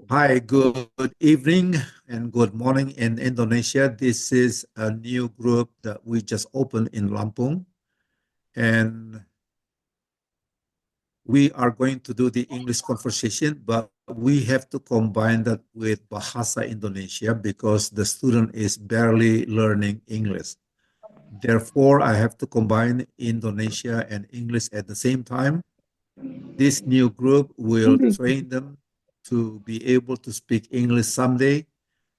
Hi, good evening and good morning in Indonesia. This is a new group that we just opened in Lampung, and we are going to do the English conversation, but we have to combine that with Bahasa Indonesia because the student is barely learning English. Therefore, I have to combine Indonesia and English at the same time. This new group will train them to be able to speak English someday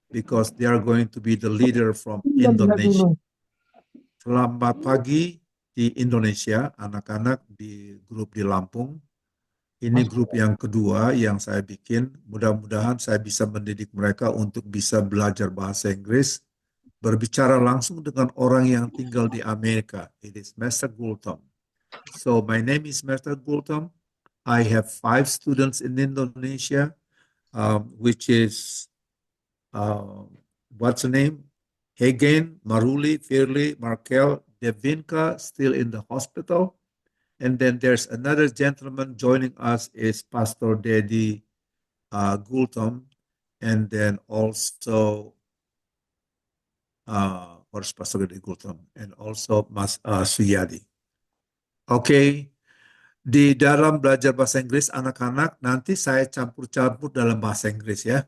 because they are going to be the leader from Indonesia. Selamat pagi di Indonesia, anak-anak di grup di Lampung. Ini grup yang kedua yang saya bikin. Mudah-mudahan saya bisa mendidik mereka untuk bisa belajar bahasa Inggris, berbicara langsung dengan orang yang tinggal di Amerika. It is Mr. Gultom. So my name is Mr. Gultom. I have 5 students in Indonesia, which is what's the name? Hagen, Maruli, Firly, Markel, Devinka still in the hospital. And then there's another gentleman joining us is Pastor Dedi Gultom. And then also, where's Pastor Dedi Gultom? And also Mas Suyadi. Okay. Di dalam belajar bahasa Inggris anak-anak, nanti saya campur-campur dalam bahasa Inggris ya.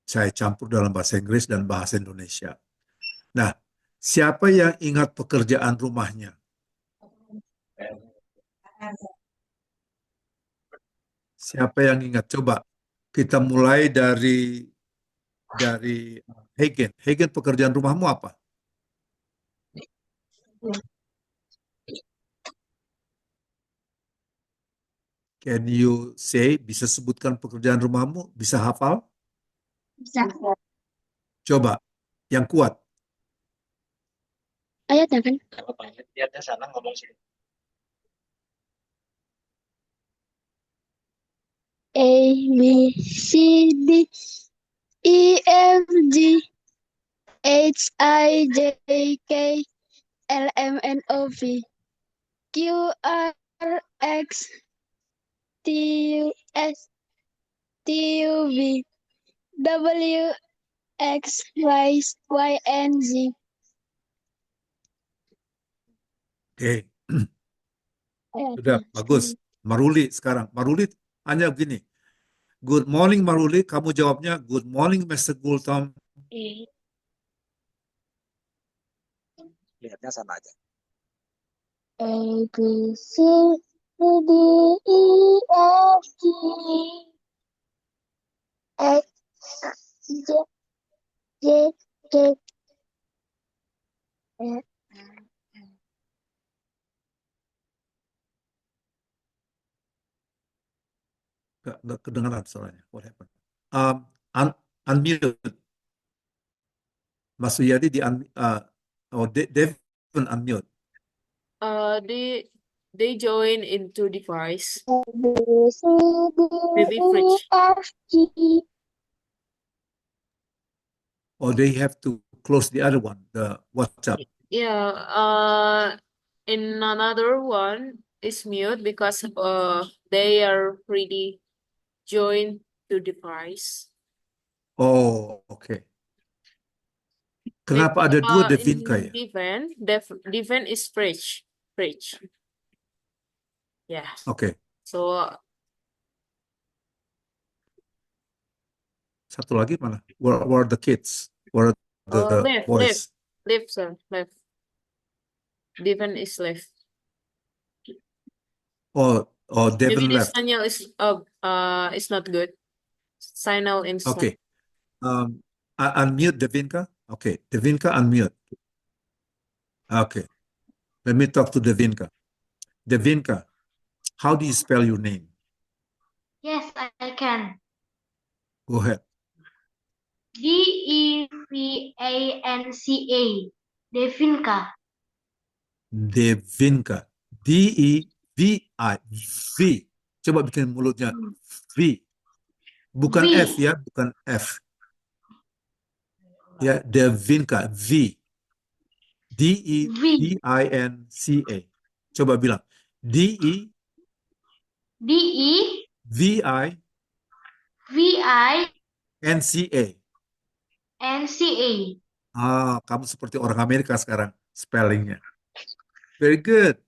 Saya campur dalam bahasa Inggris dan bahasa Indonesia. Nah, siapa yang ingat pekerjaan rumahnya? Siapa yang ingat? Coba kita mulai dari Hagen. Hagen, pekerjaan rumahmu apa? Can you say, bisa sebutkan pekerjaan rumahmu? Bisa hafal? Bisa. Coba, yang kuat. Ayatnya kan? Lihatnya sana ngomong sini. A, B, C, D, E, F, G, H, I, J, K, L, M, N, O, P, Q, R, X, T, U, S, T, U, V, W, X, Y, and Z. Oke. Sudah, bagus. Maruli sekarang. Maruli hanya begini. Good morning, Maruli. Kamu jawabnya, good morning, Mr. Gultom. Lihatnya sana aja. A, B, C, D, E, F, G, H, J, K, L. Nggak kedengaran suaranya. What happened? Unmute. Mas Suyadi Devin unmute. They join into device. A, B, C, D, Maybe E, fridge. F, G. Or they have to close the other one, the WhatsApp. Yeah. In another one is mute because they are already joined to device. Oh, okay. Kenapa ada dua Devinka ya? Devin is fridge. Yeah. Oke. So Satu lagi mana? Where are the kids? Where are the boys? left, sir. Left. Devin is left. Oh, Devin left. Signal is not good. Signal in. Okay. Unmute Devinka. Okay, Devinka unmute. Okay. Let me talk to Devinka. Devinka, how do you spell your name? Yes, I can. Go ahead. Devinca. Devinka. Devinka. D-E-V-I. V. Coba bikin mulutnya V. Bukan V. F ya, bukan F. Ya, Devinka. V. D-E-V-I-N-C-A. Coba bilang. D-E. D-E-V-I-N-C-A. V-I-N-C-A. Kamu seperti orang Amerika sekarang spellingnya. Very good.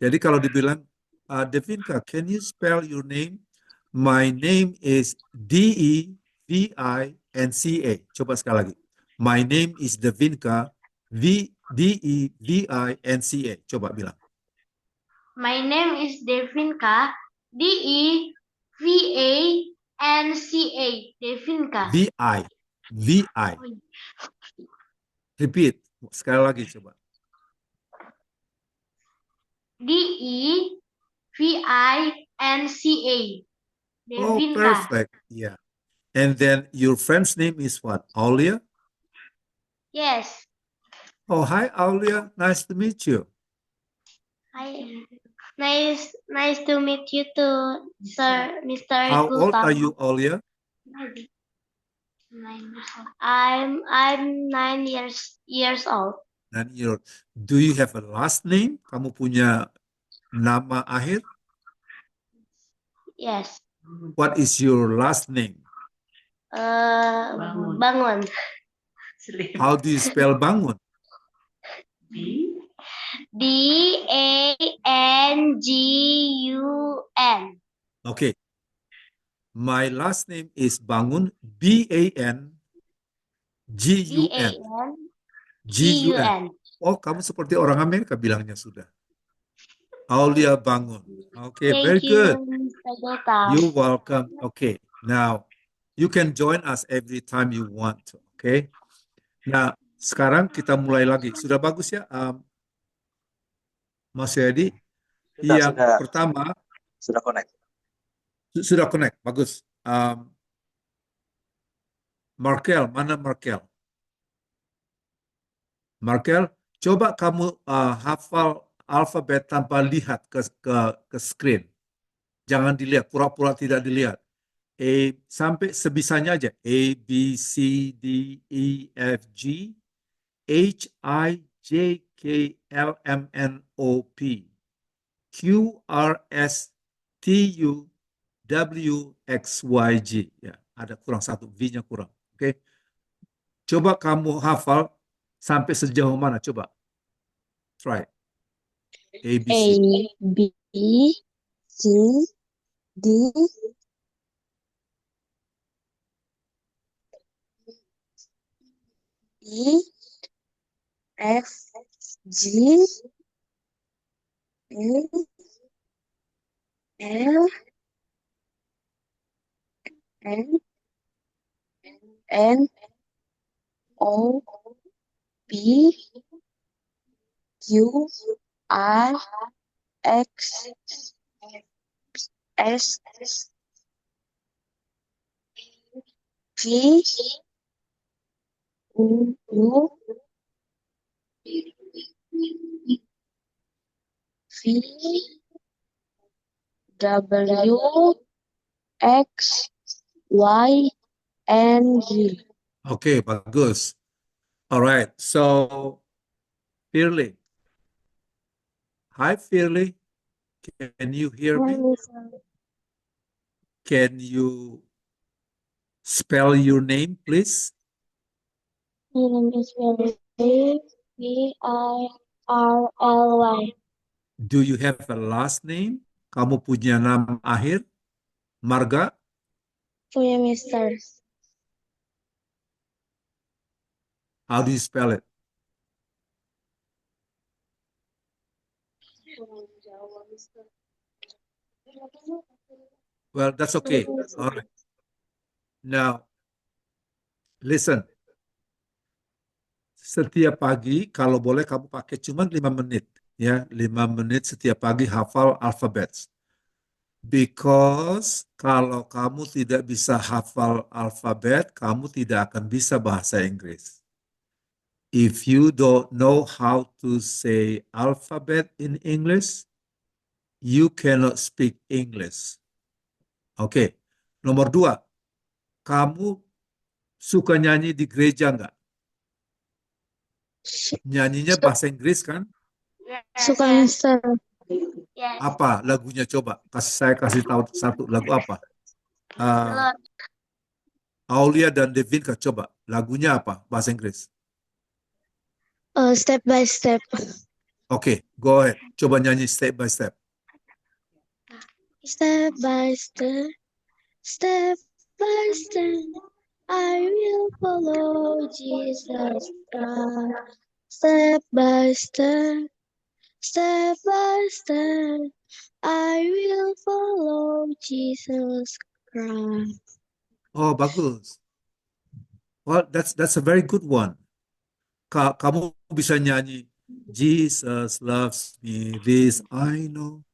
Jadi kalau dibilang, Devinka, can you spell your name? My name is D-E-V-I-N-C-A. Coba sekali lagi. My name is Devinka, D-E-V-I-N-C-A. Coba bilang. My name is Devinka. D-E-V-A-N-C-A. Devinka. V-I. V-I. Repeat. Sekali lagi coba. D-E-V-I-N-C-A. Oh, Devinka. perfect. Yeah. And then your friend's name is what? Aulia? Yes. Oh, hi, Aulia. Nice to meet you. Hi. Nice to meet you too, Sir Mr. How old Gultam. are you, Aulia? I'm 9 years old. 9 years. Do you have a last name? Kamu punya nama akhir? Yes. What is your last name? Bangun. How do you spell Bangun? D-A-N-G-U-N. Okay. My last name is Bangun, B-A-N-G-U-N. G-U-N. D-A-N-G-U-N. Oh, kamu seperti orang Amerika bilangnya sudah. Aulia Bangun. Okay, Thank very you, good. Mr. Gultam. You're welcome. Okay, now you can join us every time you want to. Okay. Nah, sekarang kita mulai lagi. Sudah bagus ya, Mas Yadi? Yang pertama Sudah connect. sudah connect, bagus. Markel, mana Markel? Markel, coba kamu hafal alfabet tanpa lihat ke screen. Jangan dilihat, pura-pura tidak dilihat. Sampai sebisanya aja. A, B, C, D, E, F, G, H, I, J, K, L, M, N, O, P, Q, R, S, T, U, W, X, Y, G. Ya, ada kurang satu, V-nya kurang. Oke. Coba kamu hafal sampai sejauh mana? Coba. Try. A, B, C. A, B, C, D, E, F, G, H, L, M, N, O, P, Q, R, X, S, T, U, V, W, X, Y, and Z. Okay, bagus. All right. So, Firly. Hi, Firly. Can you hear me? Can you spell your name, please? My name is V-I-R-L-Y. Do you have a last name? Kamu punya nama akhir? Marga? Punya Mister. How do you spell it? Well, that's okay. All right. Now, listen. Setiap pagi, kalau boleh kamu pakai cuma 5 menit. Ya, 5 menit setiap pagi hafal alfabet. Because kalau kamu tidak bisa hafal alfabet, kamu tidak akan bisa bahasa Inggris. If you don't know how to say alphabet in English, you cannot speak English. Oke. Nomor 2, kamu suka nyanyi di gereja nggak? Nyanyinya bahasa Inggris kan? Suka Mister. Yes. Apa lagunya coba? Saya kasih tahu satu lagu apa? Uh, Aulia dan Devin coba. Lagunya apa? Bahasa Inggris. Step by step. Oke, go ahead. Coba nyanyi step by step. Step by step, step by step, I will follow Jesus Christ. Step by step, step by step, I will follow Jesus Christ. Oh, bagus. Well, that's a very good one. Kamu bisa nyanyi Jesus loves me, this I know.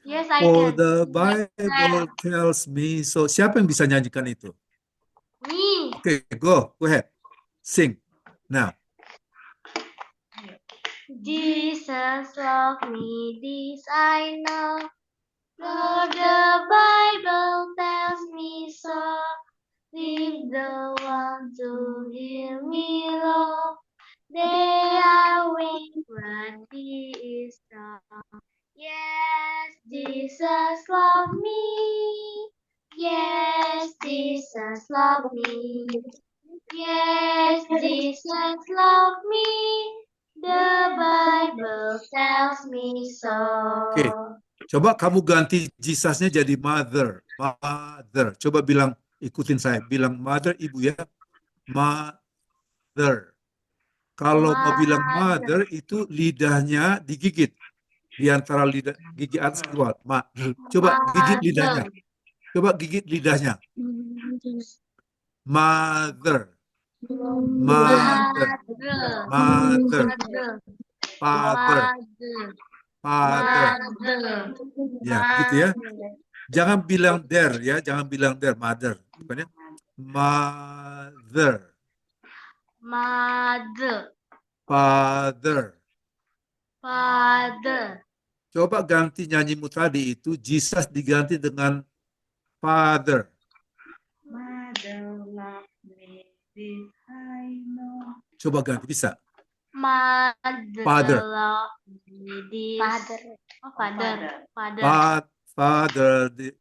Yes, I For can. the Bible tells me so. Siapa yang bisa nyanyikan itu? Me. Oke, go ahead. Sing. Now. Jesus loved me, this I know. For the Bible tells me so. Leave the one to hear me low. They are weak, but he is strong. Yes, Jesus loved me. Yes, Jesus loved me. Yes, Jesus loved me. The Bible tells me so. Oke. Coba kamu ganti Jesusnya jadi mother. Mother. Coba bilang, ikutin saya. Bilang mother, ibu ya. Mother. Kalau mau bilang mother, itu lidahnya digigit. Di antara lidah, gigi atas keluar. Mother. Coba gigit lidahnya. Coba gigit lidahnya. Mother. Mother. Mother. Father. Father. Ya, gitu ya. Jangan bilang there ya, jangan bilang there, mother. Bukannya mother. Mother. Father. Father. Coba ganti nyanyimu tadi itu, Jesus diganti dengan Father. Mother love me, this I know. Coba ganti, bisa? Mother Father. love me, this. Father. Oh, father. Father.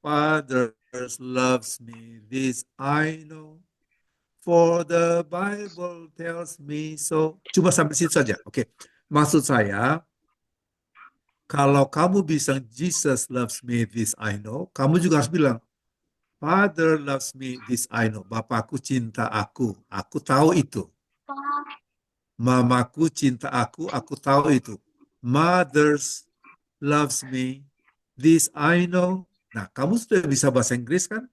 Father loves me, this I know. For the Bible tells me so. Cuma sampai situ saja. Oke. Maksud saya, kalau kamu bisa Jesus loves me, this I know, kamu juga harus bilang, Father loves me, this I know. Bapakku cinta aku tahu itu. Mamaku cinta aku tahu itu. Mothers loves me, this I know. Nah, kamu sudah bisa bahasa Inggris kan?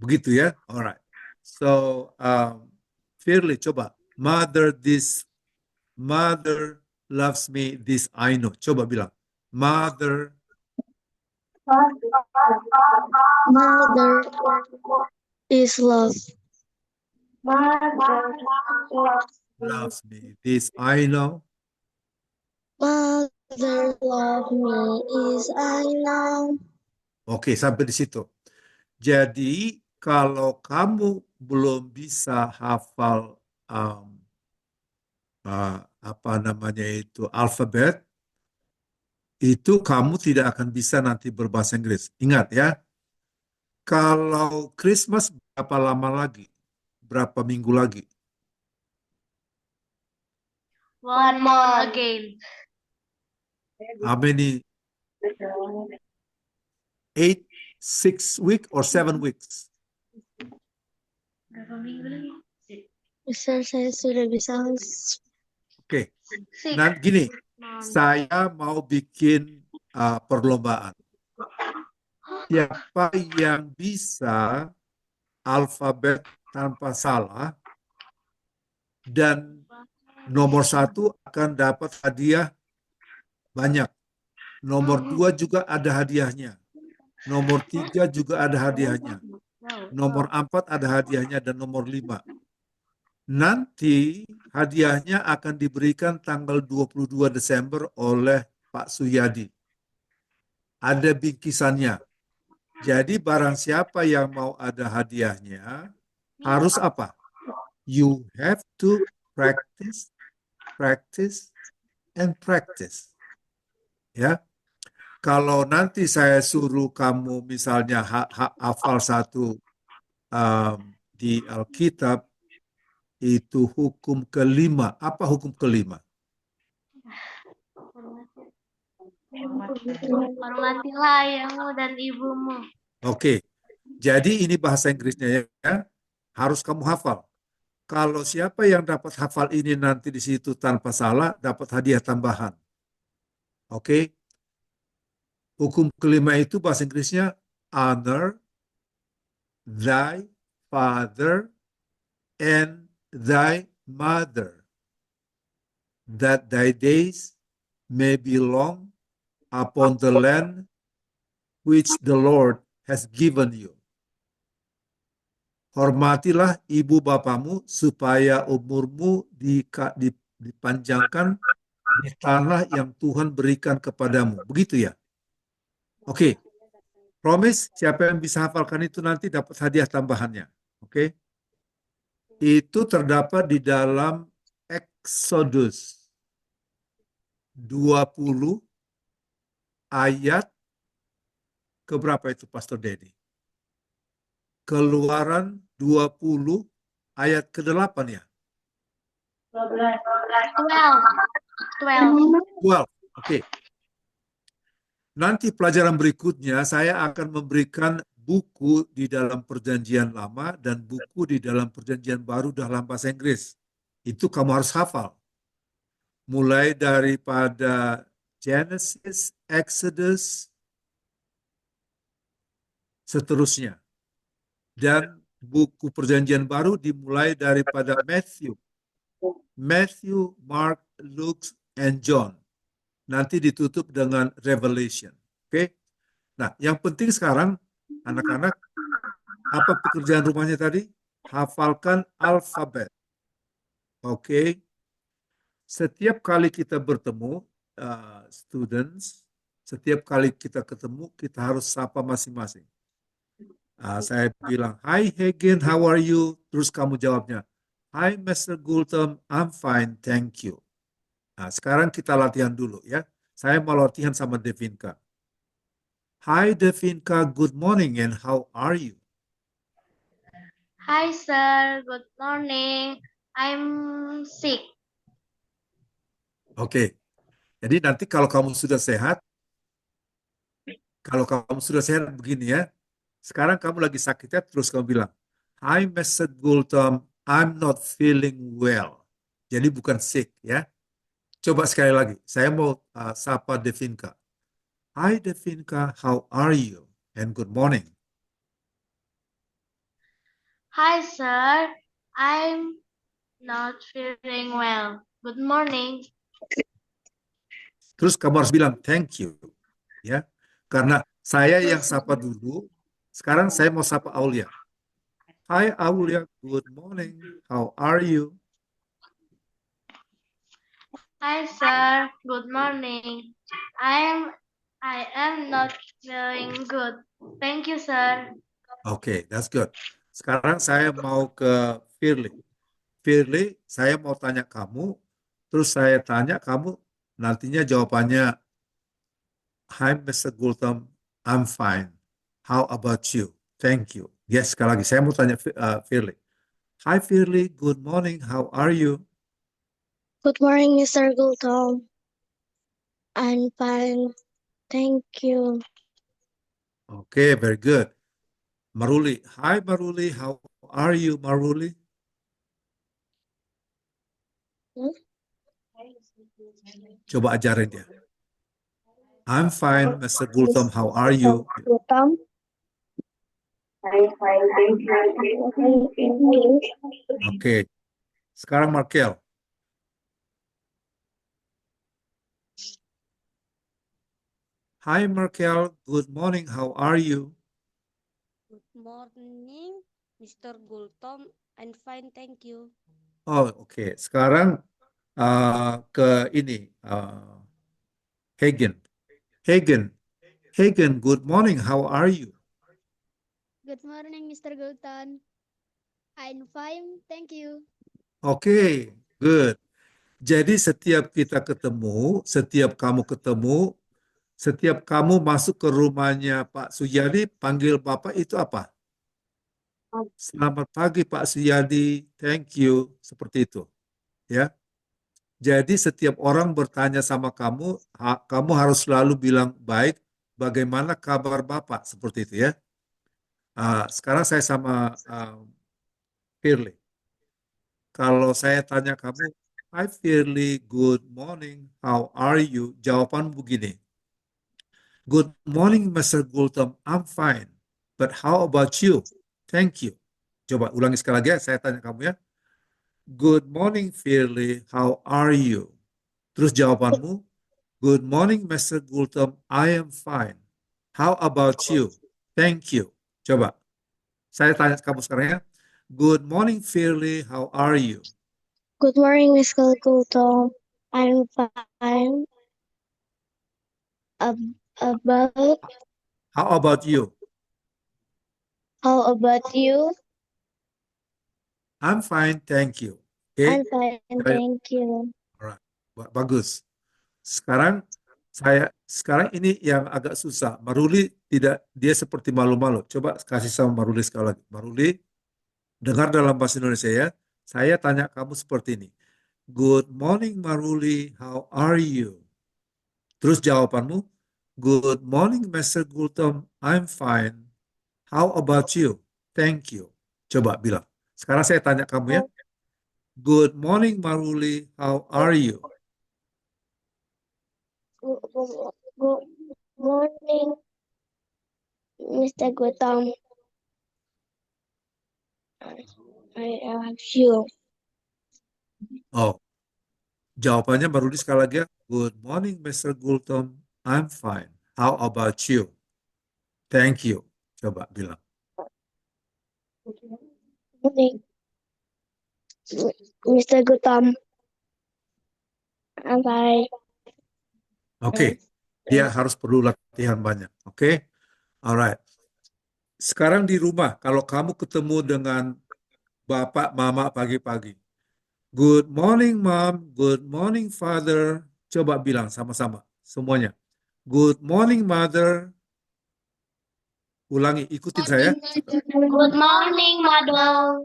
Begitu ya? Alright. So, Firly, coba. Mother loves me, this I know. Coba bilang. Mother is love. loves me, this I know. Mother love me is I know. Oke, sampai di situ. Jadi, kalau kamu belum bisa hafal apa namanya itu alfabet, itu kamu tidak akan bisa nanti berbahasa Inggris. Ingat ya, kalau Christmas berapa lama lagi? Berapa minggu lagi? One more again. How many? 8, 6 weeks or 7 weeks? Berapa minggu lagi? Mister, saya sudah bisa. Oke. Nah, gini, saya mau bikin perlombaan. Siapa yang bisa alfabet tanpa salah dan nomor 1 akan dapat hadiah banyak. Nomor 2 juga ada hadiahnya. Nomor 3 juga ada hadiahnya. Nomor 4 ada hadiahnya dan nomor 5. Nanti hadiahnya akan diberikan tanggal 22 Desember oleh Pak Suyadi. Ada bingkisannya. Jadi barang siapa yang mau ada hadiahnya, harus apa? You have to practice, practice, and practice. Ya, kalau nanti saya suruh kamu misalnya hafal satu di Alkitab, itu hukum kelima. Apa hukum kelima? Hormatilah ayahmu dan ibumu. Oke, jadi ini bahasa Inggrisnya ya. Harus kamu hafal. Kalau siapa yang dapat hafal ini nanti di situ tanpa salah, dapat hadiah tambahan. Oke, hukum kelima itu bahasa Inggrisnya honor thy father and thy mother, that thy days may be long upon the land which the Lord has given you. Hormatilah ibu bapamu supaya umurmu dipanjangkan di tanah yang Tuhan berikan kepadamu. Begitu ya? Oke, promise siapa yang bisa hafalkan itu nanti dapat hadiah tambahannya. Oke? Itu terdapat di dalam Exodus 20 ayat keberapa itu Pastor Dedi? Keluaran 20 ayat ke-8 ya? 12. 12. Oke. Nanti pelajaran berikutnya saya akan memberikan buku di dalam Perjanjian Lama dan buku di dalam Perjanjian Baru dalam bahasa Inggris. Itu kamu harus hafal. Mulai daripada Genesis, Exodus, seterusnya. Dan buku Perjanjian Baru dimulai daripada Matthew, Mark, Luke, and John. Nanti ditutup dengan Revelation. Oke? Nah, yang penting sekarang anak-anak, apa pekerjaan rumahnya tadi? Hafalkan alfabet. Oke? Setiap kali kita bertemu, students, setiap kali kita ketemu, kita harus sapa masing-masing. Saya bilang, "Hi Hagen, how are you?" Terus kamu jawabnya, "Hi Mr. Gultom, I'm fine, thank you." Nah, sekarang kita latihan dulu ya. Saya mau latihan sama Devinka. "Hi Devinka, good morning and how are you?" Hi sir, good morning. I'm sick. Oke. Jadi nanti kalau kamu sudah sehat, begini ya. Sekarang kamu lagi sakit ya, terus kamu bilang, "Hi Mr. Gultom, I'm not feeling well." Jadi bukan sick ya. Coba sekali lagi, saya mau sapa Devinka. "Hi Devinka, how are you? And good morning." Hi sir, I'm not feeling well. Good morning. Terus kamu harus bilang thank you. Ya. Karena saya yang sapa dulu, sekarang saya mau sapa Aulia. "Hi Aulia, good morning. How are you?" Hi sir, good morning. I am not feeling good. Thank you sir. Oke, that's good. Sekarang saya mau ke Firly. Firly, saya mau tanya kamu, terus saya tanya kamu, nantinya jawabannya, "Hi Mr. Gultom, I'm fine. How about you? Thank you." Yes, sekali lagi, saya mau tanya Firly. "Hi Firly, good morning. How are you?" Good morning, Mr. Gultom. I'm fine. Thank you. Okay, very good. Maruli, "Hi Maruli, how are you Maruli?" Coba ajarin dia. "I'm fine, Mr. Gultom, how are you?" Gultom. I'm fine, thank you. Oke, sekarang Markel. "Hi Markel, good morning, how are you?" Good morning, Mr. Gultom. I'm fine, thank you. Oh, oke. Sekarang ke ini, Hagen. Hagen, good morning, how are you? Good morning, Mr. Gultom. I'm fine, thank you. Oke, good. Jadi setiap kita ketemu, setiap kamu ketemu, Setiap kamu masuk ke rumahnya Pak Suyadi, panggil Bapak itu apa? Selamat pagi Pak Suyadi, thank you, seperti itu. Ya. Jadi setiap orang bertanya sama kamu, kamu harus selalu bilang baik, bagaimana kabar Bapak, seperti itu ya. Sekarang saya sama Firly. Kalau saya tanya kamu, Hi Firly, good morning, how are you? Jawaban begini, Good morning, Mr. Gultom, I'm fine. But how about you? Thank you. Coba ulangi sekali lagi ya, saya tanya kamu ya. Good morning, Firly, how are you? Terus jawabanmu, Good morning, Mr. Gultom, I am fine. How about you? Thank you. Coba, saya tanya kamu sekarang ya. Good morning, Firly, how are you? Good morning, Mr. Gultom. I'm fine. About How about you? how about you? I'm fine, thank you. Oke, I'm fine, thank you. alright. Bagus. Sekarang ini yang agak susah. Maruli dia seperti malu-malu. Coba kasih sama Maruli sekali lagi. Maruli, dengar dalam bahasa Indonesia ya. Saya tanya kamu seperti ini. Good morning Maruli, how are you? Terus jawabanmu, Good morning Mr. Gultom, I'm fine. How about you? Thank you. Coba bilang. Sekarang saya tanya kamu ya. Good morning Maruli, how are you? Good morning, Mr. Gultom. I love you. Oh, jawabannya Maruli sekali lagi ya. Good morning Mr. Gultom, I'm fine. How about you? Thank you. Coba bilang. Morning, Mr. Gultom. I'm fine. Oke, dia harus perlu latihan banyak. Oke, alright. Sekarang di rumah, kalau kamu ketemu dengan bapak, mama pagi-pagi. Good morning, mom. Good morning, father. Coba bilang sama-sama, semuanya. Good morning, mother. Ulangi, ikutin saya. Good morning, mother.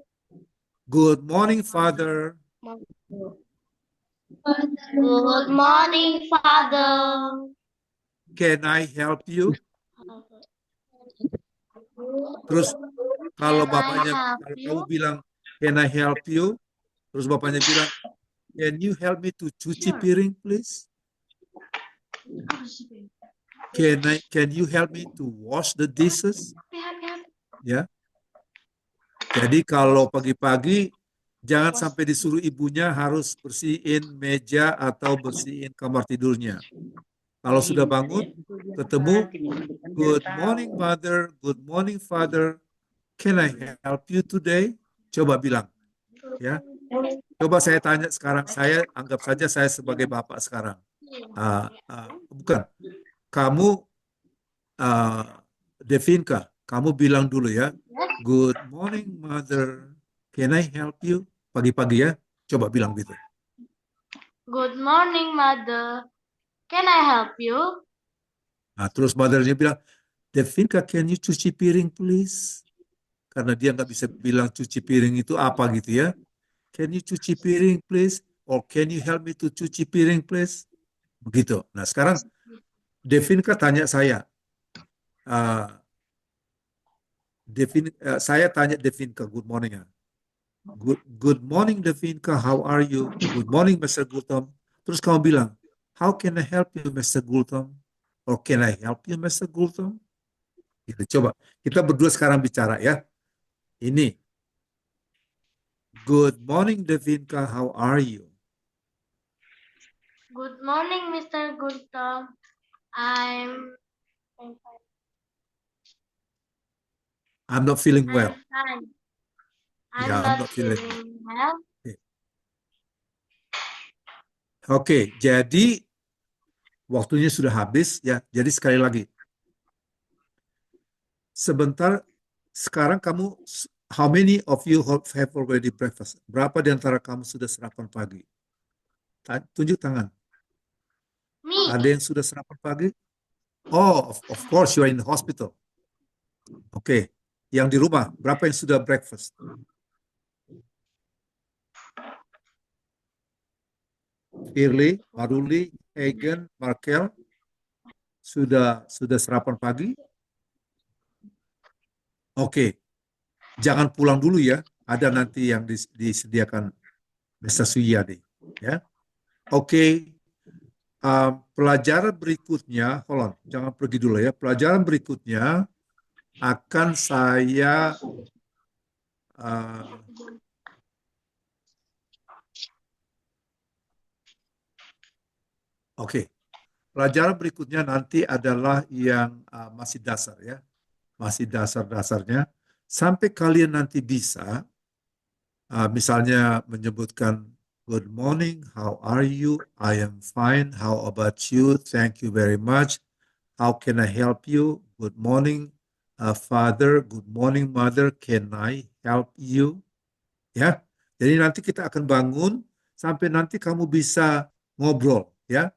Good morning, father. Good morning, father. Can I help you? Terus kalau Can I bapaknya, help kalau you? kamu bilang, Can I help you? Terus bapaknya bilang, Can you help me to cuci piring, please? Can you help me to wash the dishes? Ya. Jadi kalau pagi-pagi jangan sampai disuruh ibunya harus bersihin meja atau bersihin kamar tidurnya. Kalau sudah bangun, ketemu, Good morning, mother. Good morning, father. Can I help you today? Coba bilang, ya. Coba saya tanya sekarang, saya anggap saja saya sebagai bapak sekarang. Bukan, kamu Devinka, kamu bilang dulu ya. Good morning, mother. Can I help you? Pagi-pagi ya. Coba bilang gitu. Good morning, mother. Can I help you? Nah, terus mothernya bilang, Devinka, can you cuci piring, please? Karena dia nggak bisa bilang cuci piring itu apa gitu ya. Can you cuci piring, please? Or can you help me to cuci piring, please? Begitu. Nah, sekarang Devinka tanya saya. Saya tanya Devinka, good morning ya. Good morning Devinka, how are you? Good morning Mr. Gultom. Terus kamu bilang, how can I help you Mr. Gultom? Or can I help you Mr. Gultom? Gitu, coba. Kita berdua sekarang bicara ya. Ini. Good morning Devinka, how are you? Good morning, Mr. Gultom. I'm I'm not feeling well. fine. Yeah, I'm not feeling well. Oke, jadi waktunya sudah habis ya. Jadi sekali lagi. Sebentar, sekarang kamu, how many of you have already breakfast? Berapa di antara kamu sudah sarapan pagi? Tunjuk tangan. Me. Ada yang sudah sarapan pagi? Oh, of course, you are in the hospital. Oke. Yang di rumah, berapa yang sudah breakfast? Firly, Maruli, Egan, Markel, sudah sarapan pagi? Oke. Jangan pulang dulu ya. Ada nanti yang disediakan Mr. Suyadi. Ya. Oke. Pelajaran berikutnya, hold on, jangan pergi dulu ya. Pelajaran berikutnya akan saya oke. Pelajaran berikutnya nanti adalah yang masih dasar ya. Masih dasar-dasarnya. Sampai kalian nanti bisa, misalnya menyebutkan, good morning, how are you? I am fine, how about you? Thank you very much. How can I help you? Good morning, Father. Good morning, Mother. Can I help you? Ya, jadi nanti kita akan bangun sampai nanti kamu bisa ngobrol ya.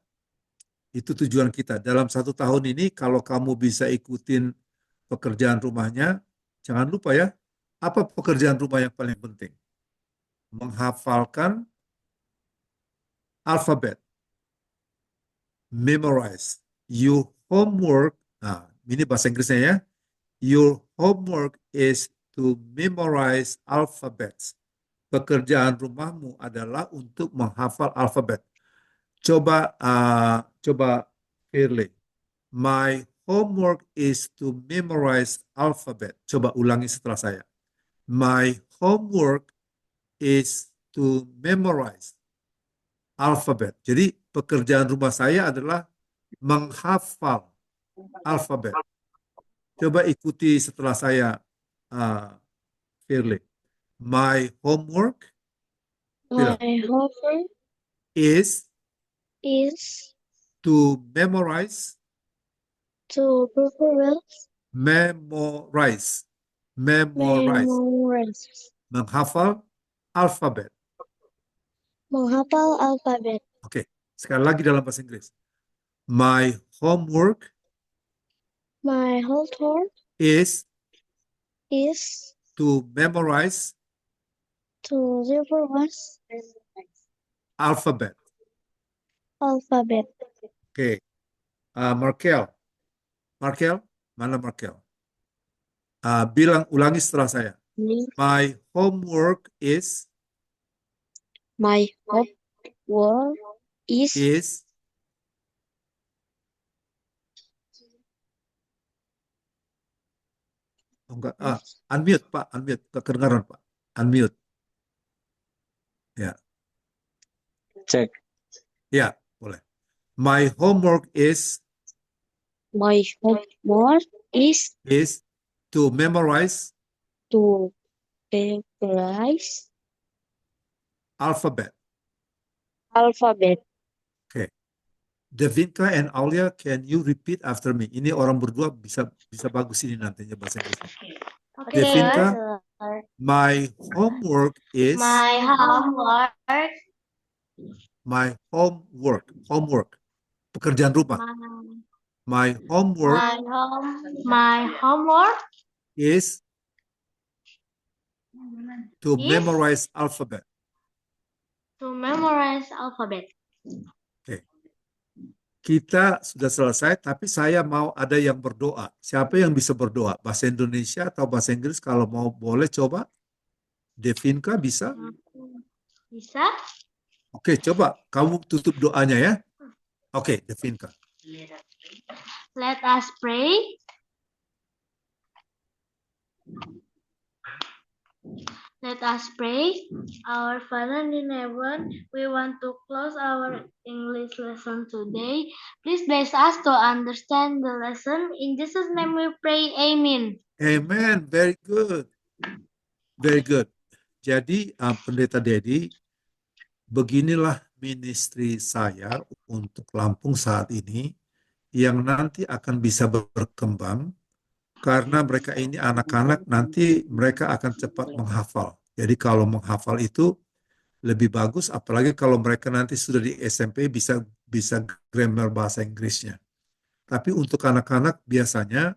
Itu tujuan kita. Dalam 1 tahun ini, kalau kamu bisa ikutin pekerjaan rumahnya, jangan lupa ya, apa pekerjaan rumah yang paling penting? Menghafalkan alfabet. Memorize. Your homework, nah ini bahasa Inggrisnya ya, your homework is to memorize alphabets. Pekerjaan rumahmu adalah untuk menghafal alfabet. Coba Firly. My homework is to memorize alphabet. Coba ulangi setelah saya. My homework is to memorize alphabet. Jadi pekerjaan rumah saya adalah menghafal alfabet. Coba ikuti setelah saya, Firly. My homework is to memorize menghafal alfabet. Oke, sekali lagi dalam bahasa Inggris. My homework is to memorize alphabet. Oke. Markel, mana Markel? Ulangi setelah saya. My homework is unmute Pak, unmute, kedengaran Pak, unmute. Ya. Cek. Ya, boleh. My homework is to memorize alphabet. Okay. Devinka and Aulia, can you repeat after me? Ini orang berdua bisa bagus ini nantinya bahasa Inggrisnya. Okay, Devinka, sir. my homework is homework. Pekerjaan rumah. My homework is to memorize alphabet. Okay. Kita sudah selesai, tapi saya mau ada yang berdoa. Siapa yang bisa berdoa? Bahasa Indonesia atau bahasa Inggris? Kalau mau boleh coba. Devinka bisa? Bisa? Oke, coba. Kamu tutup doanya ya. Oke, Devinka. Let us pray. Let us pray. Our Father in heaven, we want to close our English lesson today. Please bless us to understand the lesson. In Jesus' name we pray. Amen. Amen. Very good. Very good. Jadi, Pendeta Dedi, beginilah ministry saya untuk Lampung saat ini yang nanti akan bisa berkembang karena mereka ini anak-anak, nanti mereka akan cepat menghafal. Jadi kalau menghafal itu lebih bagus, apalagi kalau mereka nanti sudah di SMP bisa grammar bahasa Inggrisnya. Tapi untuk anak-anak biasanya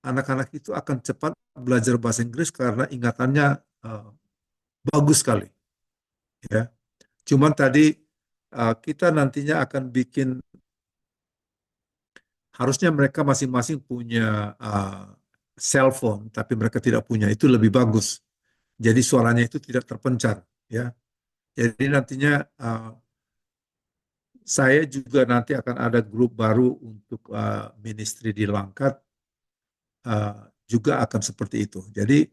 anak-anak itu akan cepat belajar bahasa Inggris karena ingatannya bagus sekali, ya. Cuman tadi kita nantinya akan bikin, harusnya mereka masing-masing punya cellphone, tapi mereka tidak punya, itu lebih bagus. Jadi suaranya itu tidak terpencar, ya. Jadi nantinya saya juga nanti akan ada grup baru untuk ministry di Langkat, juga akan seperti itu. Jadi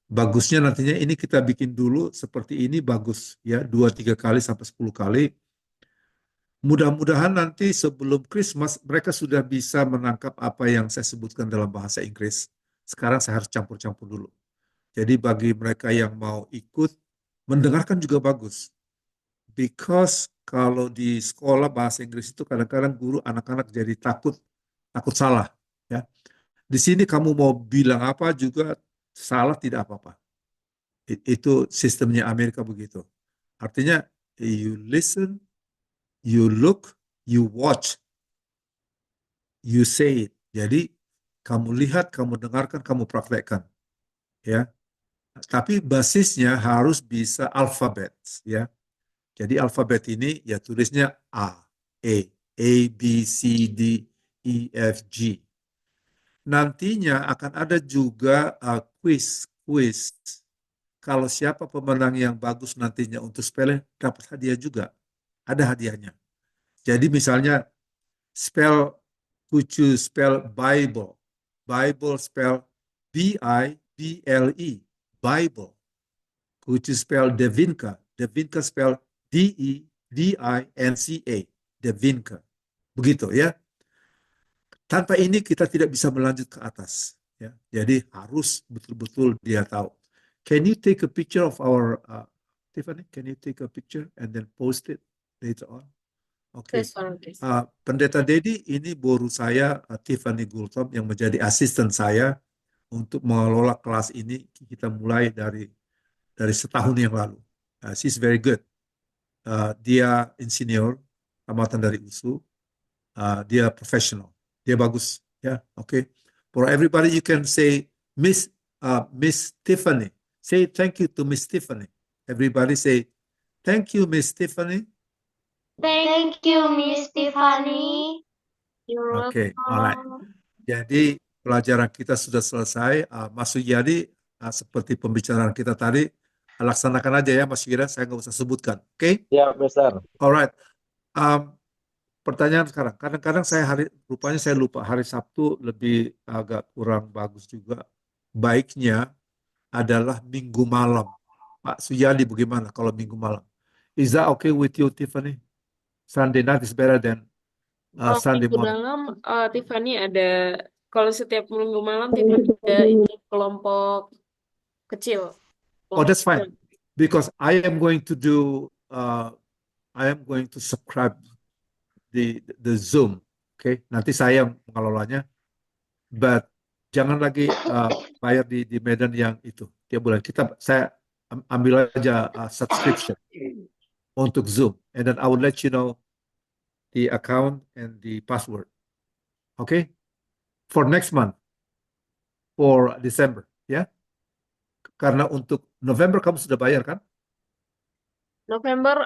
bagusnya nantinya ini kita bikin dulu seperti ini bagus, ya, 2-3 kali sampai 10 kali. Mudah-mudahan nanti sebelum Christmas mereka sudah bisa menangkap apa yang saya sebutkan dalam bahasa Inggris. Sekarang saya harus campur-campur dulu. Jadi bagi mereka yang mau ikut, mendengarkan juga bagus. Because kalau di sekolah bahasa Inggris itu kadang-kadang guru anak-anak jadi takut salah, ya. Di sini kamu mau bilang apa juga salah tidak apa-apa. Itu sistemnya Amerika begitu. Artinya you listen, you look, you watch, you say it. Jadi kamu lihat, kamu dengarkan, kamu praktekkan, ya. Tapi basisnya harus bisa alfabet, ya. Jadi alfabet ini ya tulisnya A, B, C, D, E, F, G. Nantinya akan ada juga quiz. Kalau siapa pemenang yang bagus nantinya untuk spelling dapat hadiah juga. Ada hadiahnya. Jadi misalnya could you spell Bible? Bible spell B-I-B-L-E, Bible. Could you spell Devinka? Devinka spell D-E-V-I-N-C-A, Devinka. Begitu, ya. Tanpa ini kita tidak bisa melanjut ke atas, ya. Jadi harus betul-betul dia tahu. Can you take a picture of our Tiffany? Can you take a picture and then post it later on? Oke. Yes, Sir, please. Pendeta Dedi, ini guru saya Tiffany Gultom yang menjadi asisten saya untuk mengelola kelas ini. Kita mulai dari setahun yang lalu. She's very good. Dia insinyur tamatan dari USU. Dia professional. Dia bagus, ya. Oke. For everybody you can say Miss Tiffany. Say thank you to Miss Tiffany. Everybody say thank you Miss Tiffany. Thank you, Miss Tiffany. You're Oke, welcome. alright. Jadi pelajaran kita sudah selesai. Mas Suyadi, seperti pembicaraan kita tadi, laksanakan aja ya Mas Yuda, saya nggak usah sebutkan. Oke? Ya, Mister. Alright. Pertanyaan sekarang, kadang-kadang rupanya saya lupa, hari Sabtu lebih agak kurang bagus juga. Baiknya adalah minggu malam. Pak Suyadi bagaimana kalau minggu malam? Is that okay with you, Tiffany? Sunday night is better than Kalau Sunday minggu morning. malam, Tiffany ada, kalau setiap minggu malam Tiffany ada ini kelompok kecil. Oh, that's Kelompok fine. Because I am going to subscribe the Zoom. Oke, nanti saya yang mengelolanya. But jangan lagi bayar di Medan yang itu tiap bulan. Saya ambil aja subscription untuk Zoom, and then I will let you know the account and the password. Okay, for next month, for December, ya. Karena untuk November kamu sudah bayar kan? November,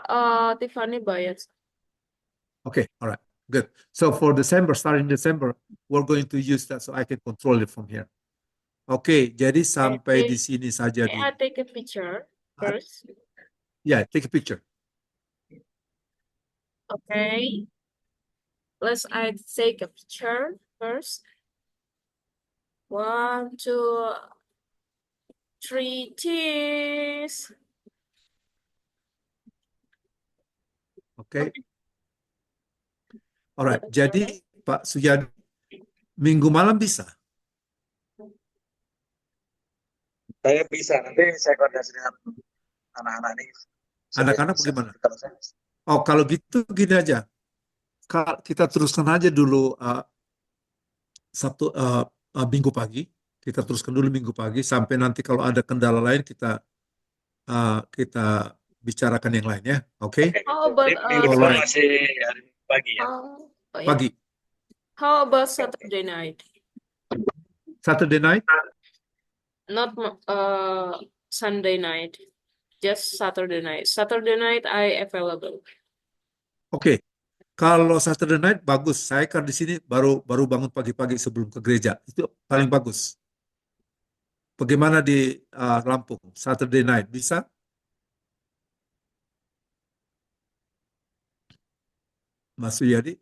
Tiffany bayar. Okay, all right, good. So for December, starting December, we're going to use that so I can control it from here. Oke, jadi sampai di sini saja May I dulu. take a picture first? Yeah, take a picture. Okay. Let's take a picture first. 1, 2, 3, cheese. Oke. Alright, jadi Pak Suyadi, minggu malam bisa? Saya bisa, nanti saya koordinasi dengan anak-anak ini. Anak-anak bagaimana? Oh, kalau gitu gini aja. Kita teruskan aja dulu Minggu pagi. Kita teruskan dulu Minggu pagi sampai nanti kalau ada kendala lain kita bicarakan yang lain ya. Oke? How about Minggu depan masih hari pagi ya? oh ya. Pagi. How about Saturday night? Saturday night? Not Sunday night. Just Saturday night. Saturday night I available. Oke. Kalau Saturday night bagus. Saya kan di sini baru bangun pagi-pagi sebelum ke gereja. Itu paling bagus. Bagaimana di Lampung? Saturday night bisa? Mas Suyadi?